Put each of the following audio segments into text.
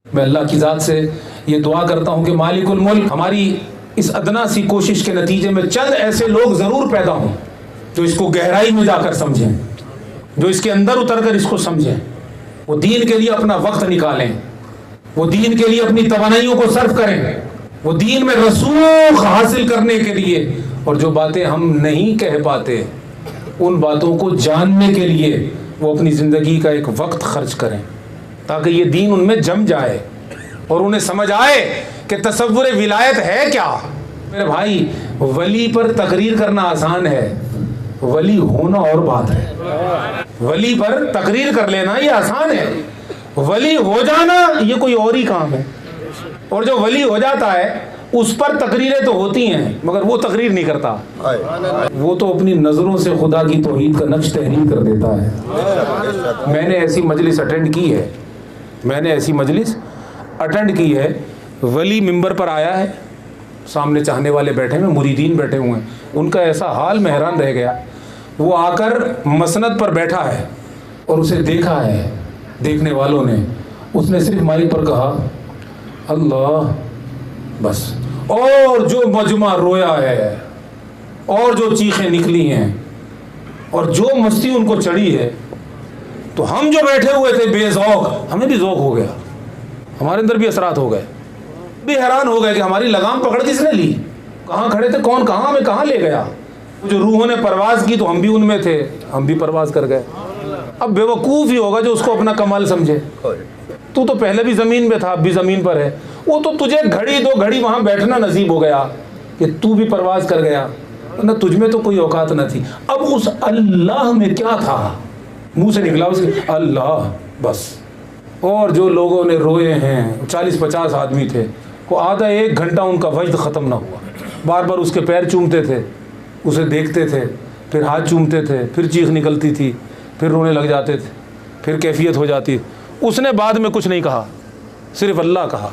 میں اللہ کی ذات سے یہ دعا کرتا ہوں کہ مالک الملک ہماری اس ادنا سی کوشش کے نتیجے میں چند ایسے لوگ ضرور پیدا ہوں جو اس کو گہرائی میں جا کر سمجھیں، جو اس کے اندر اتر کر اس کو سمجھیں، وہ دین کے لیے اپنا وقت نکالیں، وہ دین کے لیے اپنی توانائیوں کو صرف کریں، وہ دین میں رسوخ حاصل کرنے کے لیے، اور جو باتیں ہم نہیں کہہ پاتے ان باتوں کو جاننے کے لیے وہ اپنی زندگی کا ایک وقت خرچ کریں، تاکہ یہ دین ان میں جم جائے اور انہیں سمجھ آئے کہ تصور ولایت ہے کیا۔ میرے بھائی، ولی پر تقریر کرنا آسان ہے، ولی ہونا اور بات ہے۔ ولی پر تقریر کر لینا یہ آسان ہے، ولی ہو جانا یہ کوئی اور ہی کام ہے۔ اور جو ولی ہو جاتا ہے اس پر تقریریں تو ہوتی ہیں مگر وہ تقریر نہیں کرتا، وہ تو اپنی نظروں سے خدا کی توحید کا نقش تحریر کر دیتا ہے۔ میں نے ایسی مجلس اٹینڈ کی ہے، ولی ممبر پر آیا ہے، سامنے چاہنے والے بیٹھے ہیں، مریدین بیٹھے ہوئے ہیں، ان کا ایسا حال میں حیران رہ گیا، وہ آ کر مسند پر بیٹھا ہے اور اسے دیکھا ہے دیکھنے والوں نے، اس نے صرف مائک پر کہا اللہ بس، اور جو مجمع رویا ہے اور جو چیخیں نکلی ہیں اور جو مستی ان کو چڑھی ہے، تو ہم جو بیٹھے ہوئے تھے بے ذوق، ہمیں بھی ذوق ہو گیا، ہمارے اندر بھی اثرات ہو گئے، بھی حیران ہو گئے کہ ہماری لگام پکڑ کس نے لی، کہاں کھڑے تھے، کون کہاں ہمیں کہاں لے گیا۔ جو روحوں نے پرواز کی تو ہم بھی ان میں تھے، ہم بھی پرواز کر گئے۔ اب بے وقوف ہی ہوگا جو اس کو اپنا کمال سمجھے۔ تو پہلے بھی زمین میں تھا، اب بھی زمین پر ہے، وہ تو تجھے گھڑی دو گھڑی وہاں بیٹھنا نصیب ہو گیا کہ تو بھی پرواز کر گیا، نہ تجھ میں تو کوئی اوقات نہ تھی۔ اب اس اللہ میں کیا تھا، منہ سے نکلا اس اللہ بس۔ اور جو لوگوں نے روئے ہیں 40-50 آدمی تھے، وہ آدھا 1 گھنٹہ ان کا وجد ختم نہ ہوا، بار بار اس کے پیر چومتے تھے، اسے دیکھتے تھے، پھر ہاتھ چومتے تھے، پھر چیخ نکلتی تھی، پھر رونے لگ جاتے تھے، پھر کیفیت ہو جاتی۔ اس نے بعد میں کچھ نہیں کہا، صرف اللہ کہا،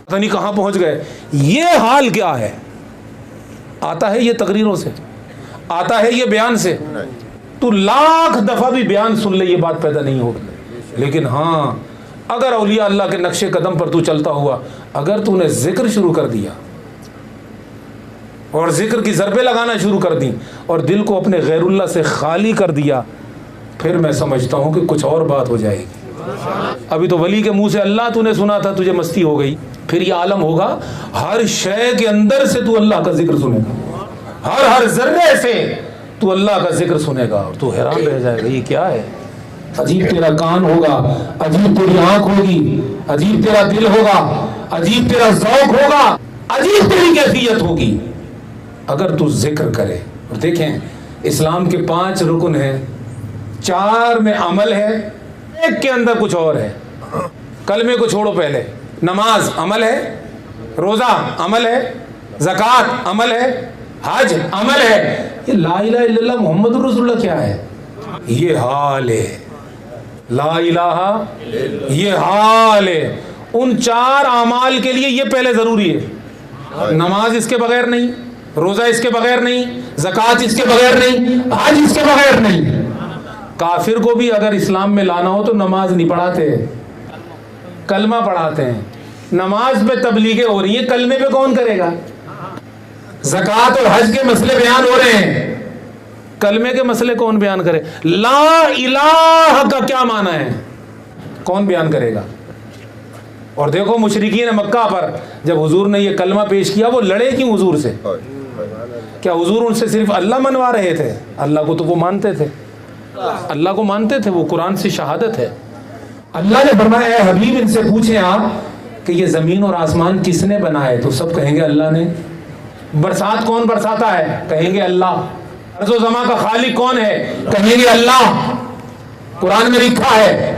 پتہ نہیں کہاں پہنچ گئے۔ یہ حال کیا ہے؟ آتا ہے یہ تقریروں سے، آتا ہے یہ بیان سے، تو لاکھ دفعہ بھی بیان سن لے یہ بات پیدا نہیں ہوگی۔ لیکن ہاں، اگر اولیاء اللہ کے نقش قدم پر تو چلتا ہوا، اگر تو نے ذکر شروع کر دیا اور ذکر کی ضربیں لگانا شروع کر دی اور دل کو اپنے غیر اللہ سے خالی کر دیا، پھر میں سمجھتا ہوں کہ کچھ اور بات ہو جائے گی۔ ابھی تو ولی کے منہ سے اللہ تو نے سنا تھا، تجھے مستی ہو گئی، پھر یہ عالم ہوگا ہر شے کے اندر سے تو اللہ کا ذکر سنے گا، ہر ذرے سے تو اللہ کا ذکر سنے گا، اور تو حیران رہ جائے گا یہ کیا ہے۔ عجیب تیرا کان ہوگا، عجیب تیری آنکھ ہوگی، عجیب تیرا دل ہوگا، عجیب تیرا ذوق ہوگا، عجیب تیری کیفیت ہوگی اگر تو ذکر کرے۔ اور دیکھیں، اسلام کے 5 رکن ہیں، 4 میں عمل ہے، 1 کے اندر کچھ اور ہے۔ کلمے کو چھوڑو، پہلے نماز عمل ہے، روزہ عمل ہے، زکوٰۃ عمل ہے، حج عمل ہے۔ یہ لا الہ الا اللہ محمد رسول اللہ کیا ہے؟ یہ حال ہے، لا الہ یہ حال ہے۔ ان 4 اعمال کے لیے یہ پہلے ضروری ہے، نماز اس کے بغیر نہیں، روزہ اس کے بغیر نہیں، زکوٰۃ اس کے بغیر نہیں، حج اس کے بغیر نہیں۔ کافر کو بھی اگر اسلام میں لانا ہو تو نماز نہیں پڑھاتے، کلمہ پڑھاتے ہیں۔ نماز پہ تبلیغیں ہو رہی ہیں، کلمے پہ کون کرے گا؟ زکوٰۃ اور حج کے مسئلے بیان ہو رہے ہیں، کلمے کے مسئلے کون بیان کرے؟ لا الہ کا کیا معنی ہے، کون بیان کرے گا؟ اور دیکھو مشرکین مکہ پر جب حضور نے یہ کلمہ پیش کیا، وہ لڑے کیوں حضور سے؟ کیا حضور ان سے صرف اللہ منوا رہے تھے؟ اللہ کو تو وہ مانتے تھے، اللہ کو مانتے تھے، وہ قرآن سے شہادت ہے۔ اللہ نے فرمایا اے حبیب ان سے پوچھیں آپ کہ یہ زمین اور آسمان کس نے بنائے؟ تو سب کہیں گے اللہ نے۔ برسات کون برساتا ہے؟ کہیں گے اللہ۔ ارض و زماں کا خالق کون ہے؟ کہیں گے اللہ، قرآن میں لکھا ہے۔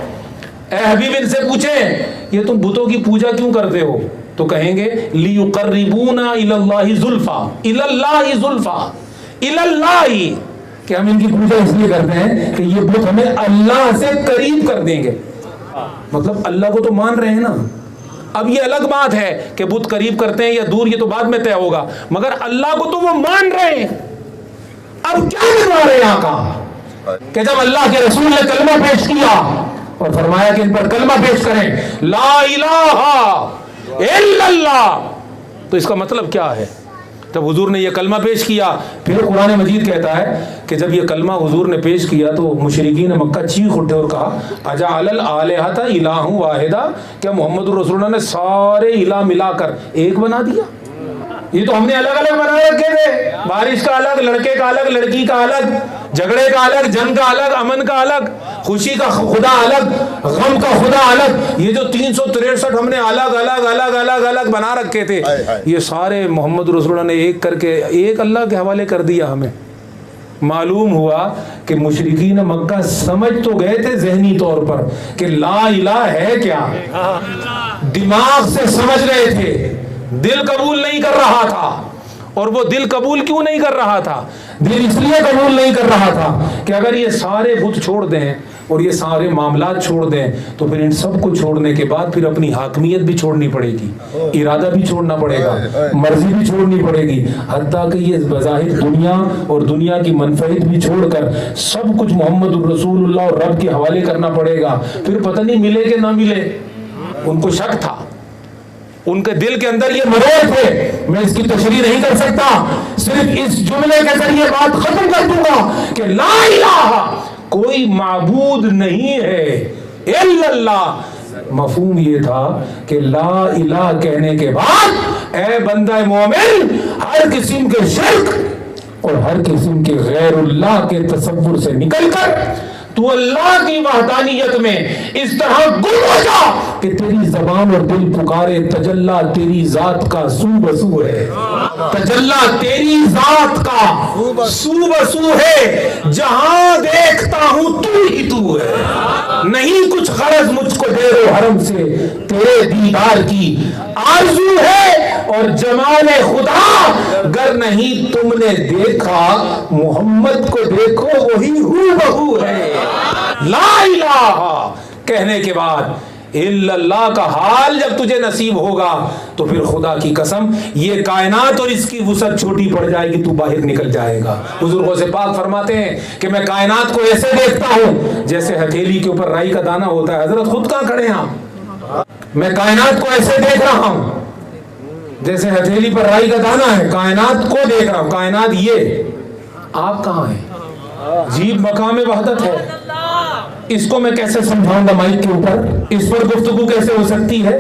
اے حبیب ان سے پوچھیں یہ تم بتوں کی پوجا کیوں کرتے ہو؟ تو کہیں گے لیقربونا الی اللہ زلفا، الی اللہ زلفا، الی اللہ، کہ ہم ان کی پوجا اس لیے کرتے ہیں کہ یہ بت ہمیں اللہ سے قریب کر دیں گے۔ مطلب اللہ کو تو مان رہے ہیں نا۔ اب یہ الگ بات ہے کہ بت قریب کرتے ہیں یا دور، یہ تو بعد میں طے ہوگا، مگر اللہ کو تو وہ مان رہے ہیں۔ اب کیا کروا رہے ہیں آقا کہ جب اللہ کے رسول نے کلمہ پیش کیا اور فرمایا کہ ان پر کلمہ پیش کریں لا الہ الا اللہ. تو اس کا مطلب کیا ہے؟ جب حضور نے یہ کلمہ پیش کیا، پھر قرآن مجید کہتا ہے کہ جب یہ کلمہ حضور نے پیش کیا تو مشرکین مکہ چیخ اٹھے اور کہا اجعل الآلہۃ الہ واحدہ، کیا محمد الرسول اللہ نے سارے الہ ملا کر ایک بنا دیا؟ یہ تو ہم نے الگ الگ بنا رکھے تھے، بارش کا الگ، لڑکے کا الگ، لڑکی کا الگ، جھگڑے کا الگ، جنگ کا الگ، امن کا الگ، خوشی کا خدا الگ، غم کا خدا الگ. یہ جو 363 ہم نے الگ الگ الگ الگ الگ بنا رکھے تھے، یہ سارے محمد رسول اللہ نے ایک کر کے ایک اللہ کے حوالے کر دیا. ہمیں معلوم ہوا کہ مشرکین مکہ سمجھ تو گئے تھے ذہنی طور پر کہ لا الہ ہے کیا، دماغ سے سمجھ رہے تھے، دل قبول نہیں کر رہا تھا. اور وہ دل قبول کیوں نہیں کر رہا تھا؟ دل اس لیے قبول نہیں کر رہا تھا کہ اگر یہ سارے بت چھوڑ دیں اور یہ سارے معاملات چھوڑ دیں تو پھر ان سب کو چھوڑنے کے بعد پھر اپنی حاکمیت بھی چھوڑنی پڑے گی، ارادہ بھی چھوڑنا پڑے گا، مرضی بھی چھوڑنی پڑے گی، حتیٰ کہ یہ بظاہر دنیا اور دنیا کی منفعت بھی چھوڑ کر سب کچھ محمد الرسول اللہ اور رب کے حوالے کرنا پڑے گا. پھر پتہ نہیں ملے کہ نہ ملے. ان کو شک تھا، ان کے دل کے اندر یہ مروڑ تھے. میں اس کی تشریح نہیں کر سکتا، صرف اس جملے کے ذریعے بات ختم کر دوں گا کہ لا الہ، کوئی معبود نہیں ہے الا اللہ. مفہوم یہ تھا کہ لا الہ کہنے کے بعد اے بندہ مومن ہر قسم کے شرک اور ہر قسم کے غیر اللہ کے تصور سے نکل کر تو اللہ کی وحدانیت میں اس طرح گم ہو جا کہ تیری زبان اور دل پکارے تجلا تیری ذات کا سو بسو ہے، تجلا تیری ذات کا سو بسو ہے، جہاں دیکھتا ہوں تو ہی تو ہے، نہیں کچھ غرض مجھ کو دیر و حرم سے تیرے دیدار کی آرزو ہے، اور جمال خدا گر نہیں تم نے دیکھا محمد کو دیکھو وہی ہو بہو ہے. لا الہ کہنے کے بعد الا اللہ کا حال جب تجھے نصیب ہوگا تو پھر خدا کی قسم یہ کائنات اور اس کی وسعت چھوٹی پڑ جائے گی، تو باہر نکل جائے گا. بزرگوں سے پاک فرماتے ہیں کہ میں کائنات کو ایسے دیکھتا ہوں جیسے ہتھیلی کے اوپر رائی کا دانہ ہوتا ہے. حضرت خود کہاں کھڑے ہیں؟ میں کائنات کو ایسے دیکھ رہا ہوں جیسے ہتھیلی پر رائی کا دانہ ہے، کائنات کو دیکھ رہا ہوں. کائنات یہ، آپ کہاں ہیں؟ عجیب مقام وحدت ہے. اس کو میں کیسے سمجھاؤں گا مائک کے اوپر؟ اس پر گفتگو کیسے ہو سکتی ہے؟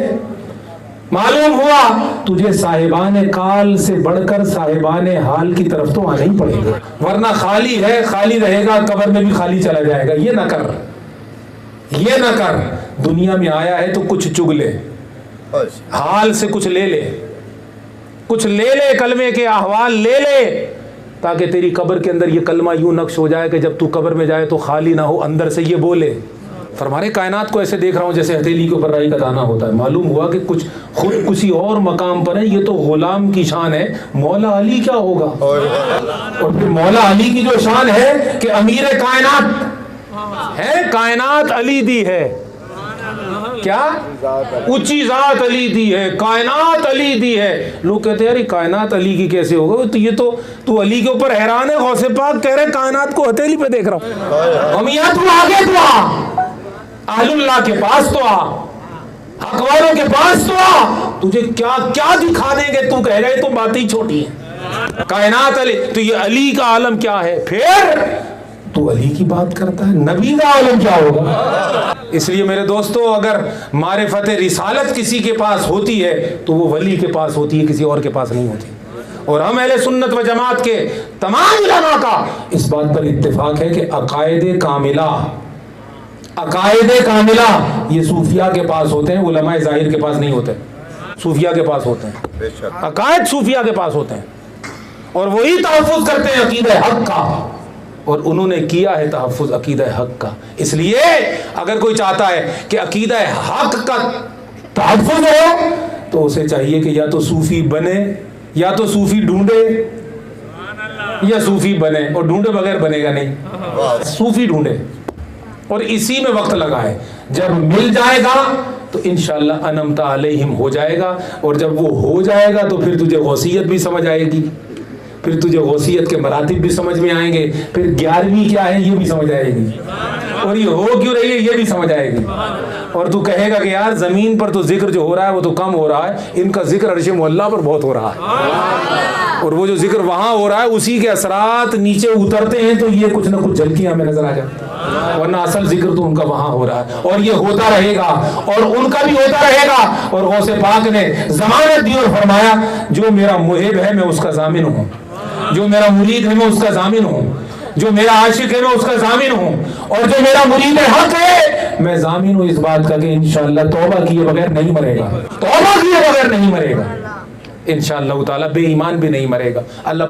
معلوم ہوا تجھے صاحبان کال سے بڑھ کر صاحبان حال کی طرف تو آنا ہی پڑے گا، ورنہ خالی ہے خالی رہے گا، قبر میں بھی خالی چلا جائے گا. یہ نہ کر، یہ نہ کر. دنیا میں آیا ہے تو کچھ چگ لے، حال سے کچھ لے لے، کچھ لے لے، کلمے کے احوال لے لے، تاکہ تیری قبر کے اندر یہ کلمہ یوں نقش ہو جائے کہ جب تو قبر میں جائے تو خالی نہ ہو، اندر سے یہ بولے فرمارے کائنات کو ایسے دیکھ رہا ہوں جیسے ہتھیلی کے اوپر رائی کا دانہ ہوتا ہے. معلوم ہوا کہ کچھ خود کسی اور مقام پر ہے. یہ تو غلام کی شان ہے، مولا علی کیا ہوگا؟ اور پھر مولا علی کی جو شان ہے کہ امیر کائنات ہے، کائنات علی دی ہے، کیا اونچی ذات علی دی ہے، کائنات علی دی ہے. لوگ کہتے ہیں یار کائنات علی کی کیسے ہوگا؟ تو یہ تو علی کے اوپر حیران ہے. غوث پاک کہہ رہے کائنات کو ہتھیلی پہ دیکھ رہا ہوں. امیہ تو آگے تو آ، اہل اللہ کے پاس تو آ، حق والوں کے پاس تو آ. تجھے کیا کیا دکھا دیں گے؟ تو کہہ رہے تو باتیں ہی چھوٹی ہیں. کائنات علی، تو یہ علی کا عالم کیا ہے؟ پھر تو علی کی بات کرتا ہے، نبی کا عالم کیا ہوگا؟ اس لیے میرے دوستو اگر معرفت رسالت کسی کے پاس ہوتی ہے تو وہ ولی کے پاس ہوتی ہے، کسی اور کے پاس نہیں ہوتی. اور ہم اہل سنت و جماعت کے تمام علماء کا اس بات پر اتفاق ہے کہ عقائد کاملہ یہ صوفیہ کے پاس ہوتے ہیں، علماء ظاہر کے پاس نہیں ہوتے. صوفیہ کے پاس ہوتے ہیں، عقائد صوفیہ کے پاس ہوتے ہیں، اور وہی تحفظ کرتے ہیں عقیدہ حق کا. اور انہوں نے کیا ہے تحفظ عقیدہ حق کا. اس لیے اگر کوئی چاہتا ہے کہ عقیدہ حق کا تحفظ ہو تو اسے چاہیے کہ یا تو صوفی بنے یا تو صوفی ڈھونڈے یا صوفی بنے، اور ڈھونڈے بغیر بنے گا نہیں. صوفی ڈھونڈے اور اسی میں وقت لگائے. جب مل جائے گا تو انشاءاللہ انعمت علیہم ہو جائے گا، اور جب وہ ہو جائے گا تو پھر تجھے غوثیت بھی سمجھ آئے گی، پھر تجھے غوثیت کے مراتب بھی سمجھ میں آئیں گے، پھر 11ویں کیا ہے یہ بھی سمجھ آئے گی. اور یہ ہو کیوں رہی ہے یہ بھی سمجھ آئے گی. اور تو کہے گا کہ یار زمین پر تو ذکر جو ہو رہا ہے وہ تو کم ہو رہا ہے, ان کا ذکر عرش معلیٰ پر بہت ہو رہا ہے, اور وہ جو ذکر وہاں ہو رہا ہے اسی کے اثرات نیچے اترتے ہیں تو یہ کچھ نہ کچھ جھلکیاں ہمیں نظر آ جاتی, ورنہ اصل ذکر تو ان کا وہاں ہو رہا ہے, اور یہ ہوتا رہے گا اور ان کا بھی ہوتا رہے گا. اور غوث پاک نے ضمانت دی اور فرمایا جو میرا محب ہے میں اس کا ضامن ہوں, جو میرا مرید ہے میں اس کا ضامن ہوں, جو میرا عاشق ہے میں اس کا ضامن ہوں, اور جو میرا مرید حق ہے میں ضامن ہوں اس بات کا کہ انشاءاللہ توبہ کیے بغیر نہیں مرے گا, توبہ کیے بغیر نہیں مرے گا انشاءاللہ تعالی, بے ایمان بھی نہیں مرے گا. اللہ